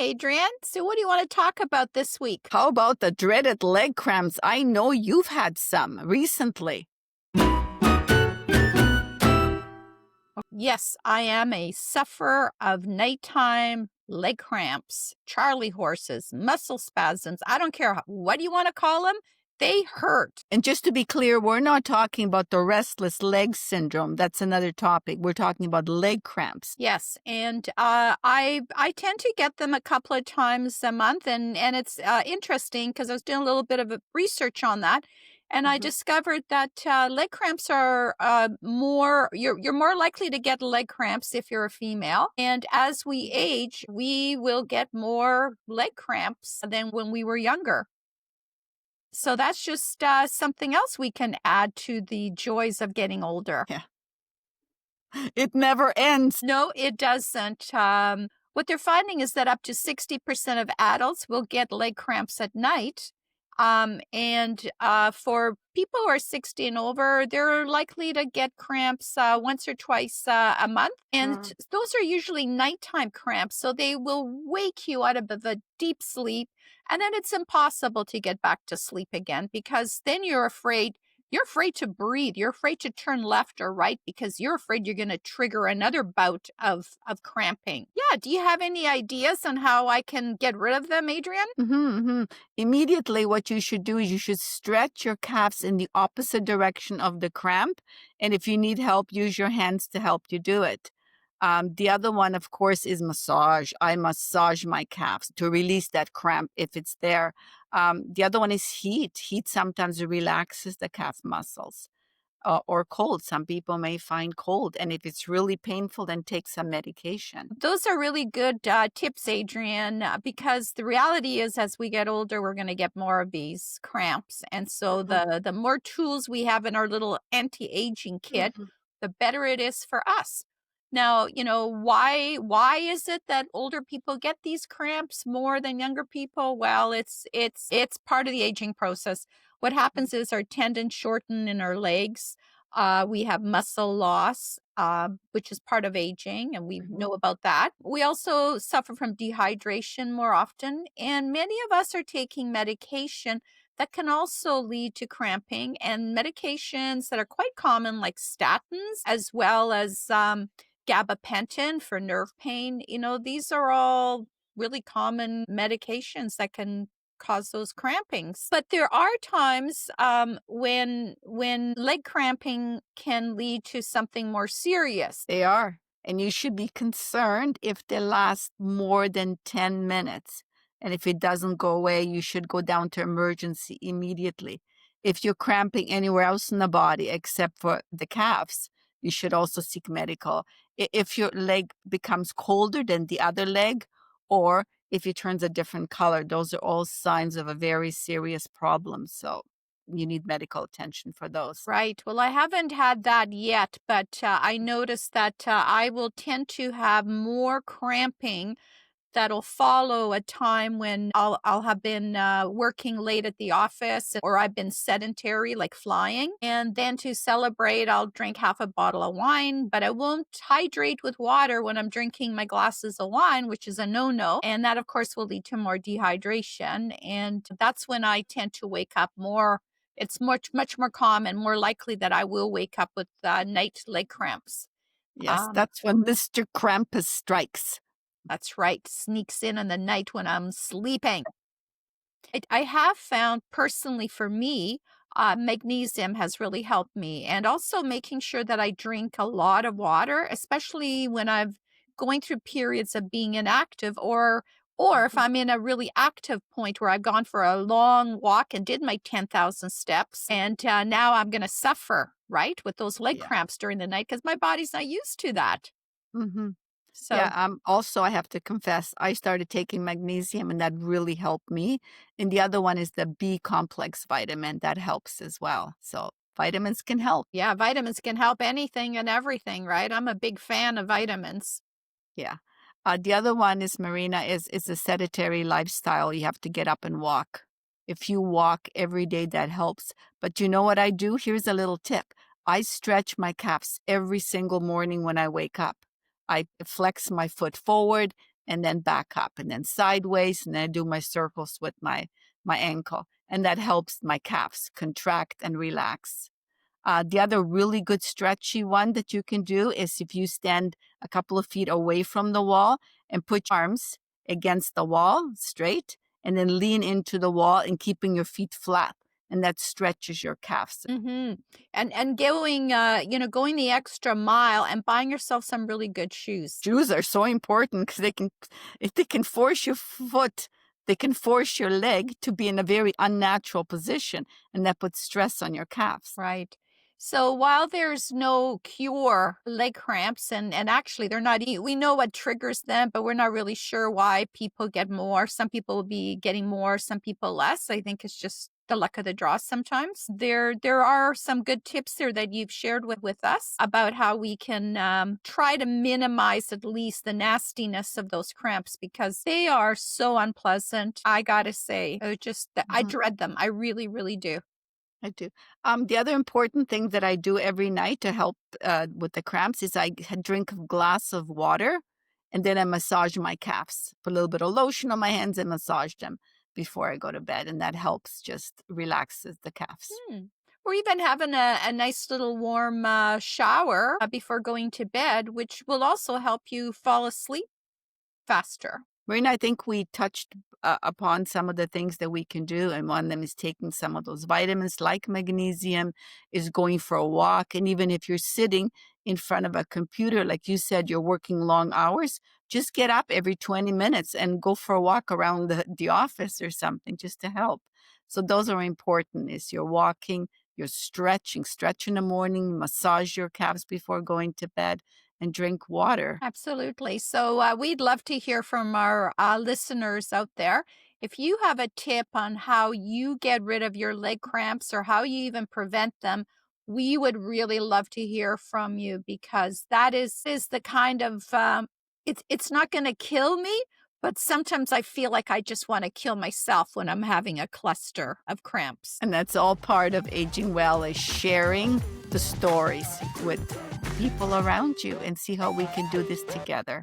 Adriane. So what do you want to talk about this week? How about the dreaded leg cramps? I know you've had some recently. Yes, I am a sufferer of nighttime leg cramps, Charlie horses, muscle spasms. I don't care what you want to call them. They hurt. And just to be clear, we're not talking about the restless leg syndrome. That's another topic. We're talking about leg cramps. Yes, and I tend to get them a couple of times a month, and it's interesting because I was doing a little bit of research on that, and I discovered that leg cramps are more. You're more likely to get leg cramps if you're a female, and as we age, we will get more leg cramps than when we were younger. So that's just something else we can add to the joys of getting older. Yeah. It never ends. No, it doesn't. What they're finding is that up to 60% of adults will get leg cramps at night. And for people who are 60 and over, they're likely to get cramps once or twice a month. And those are usually nighttime cramps. So they will wake you out of a deep sleep. And then it's impossible to get back to sleep again because then you're afraid. You're afraid to breathe. You're afraid to turn left or right because you're afraid you're going to trigger another bout of cramping. Yeah. Do you have any ideas on how I can get rid of them, Adriane? Immediately, what you should do is you should stretch your calves in the opposite direction of the cramp. And if you need help, use your hands to help you do it. The other one, of course, is massage. I massage my calves to release that cramp if it's there. The other one is heat. Heat sometimes relaxes the calf muscles. Or cold. Some people may find cold. And if it's really painful, then take some medication. Those are really good tips, Adriane, because the reality is as we get older, we're going to get more of these cramps. And so the more tools we have in our little anti-aging kit, the better it is for us. Now, why is it that older people get these cramps more than younger people? Well, it's part of the aging process. What happens is our tendons shorten in our legs. We have muscle loss, which is part of aging, and we know about that. We also suffer from dehydration more often, and many of us are taking medication that can also lead to cramping, and medications that are quite common, like statins, as well as gabapentin for nerve pain. These are all really common medications that can cause those crampings. But there are times when leg cramping can lead to something more serious. They are. And you should be concerned if they last more than 10 minutes. And if it doesn't go away, you should go down to emergency immediately. If you're cramping anywhere else in the body except for the calves, you should also seek medical. If your leg becomes colder than the other leg, or if it turns a different color, those are all signs of a very serious problem. So you need medical attention for those. Right. Well, I haven't had that yet, but I noticed that I will tend to have more cramping that'll follow a time when I'll have been working late at the office, or I've been sedentary, like flying. And then to celebrate, I'll drink half a bottle of wine, but I won't hydrate with water when I'm drinking my glasses of wine, which is a no-no. And that, of course, will lead to more dehydration. And that's when I tend to wake up more. It's much more common, more likely that I will wake up with night leg cramps. Yes, that's when Mr. Krampus strikes. That's right. Sneaks in the night when I'm sleeping. I have found personally for me, magnesium has really helped me. And also making sure that I drink a lot of water, especially when I'm going through periods of being inactive, or if I'm in a really active point where I've gone for a long walk and did my 10,000 steps. And now I'm going to suffer, right, with those leg cramps during the night because my body's not used to that. So also, I have to confess, I started taking magnesium and that really helped me. And the other one is the B complex vitamin that helps as well. So vitamins can help. Yeah, vitamins can help anything and everything, right? I'm a big fan of vitamins. Yeah. The other one is, Marina, is a sedentary lifestyle. You have to get up and walk. If you walk every day, that helps. But you know what I do? Here's a little tip. I stretch my calves every single morning when I wake up. I flex my foot forward and then back up, and then sideways, and then I do my circles with my ankle, and that helps my calves contract and relax. The other really good stretchy one that you can do is if you stand a couple of feet away from the wall and put your arms against the wall straight, and then lean into the wall and keeping your feet flat, and that stretches your calves. Mhm. And going, going the extra mile and buying yourself some really good shoes. Shoes are so important because if they can force your foot, they can force your leg to be in a very unnatural position, and that puts stress on your calves. Right. So while there's no cure leg cramps, and actually they're not, we know what triggers them, but we're not really sure why people get more. Some people will be getting more, some people less. I think it's just the luck of the draw sometimes. There are some good tips there that you've shared with us about how we can try to minimize at least the nastiness of those cramps because they are so unpleasant. I gotta say, I Mhm. dread them. I really, really do. I do. The other important thing that I do every night to help with the cramps is drink a glass of water, and then I massage my calves. Put a little bit of lotion on my hands and massage them before I go to bed, and that helps just relaxes the calves. Hmm. Or even having a nice little warm shower before going to bed, which will also help you fall asleep faster. Marina, I think we touched upon some of the things that we can do, and one of them is taking some of those vitamins like magnesium, is going for a walk. And even if you're sitting in front of a computer, like you said, you're working long hours, just get up every 20 minutes and go for a walk around the office or something just to help. So those are important is you're walking, you're stretching, stretch in the morning, massage your calves before going to bed, and drink water. Absolutely. So we'd love to hear from our listeners out there. If you have a tip on how you get rid of your leg cramps or how you even prevent them, we would really love to hear from you because that is the kind of it's not going to kill me, but sometimes I feel like I just want to kill myself when I'm having a cluster of cramps. And that's all part of aging well is sharing the stories with people around you and see how we can do this together.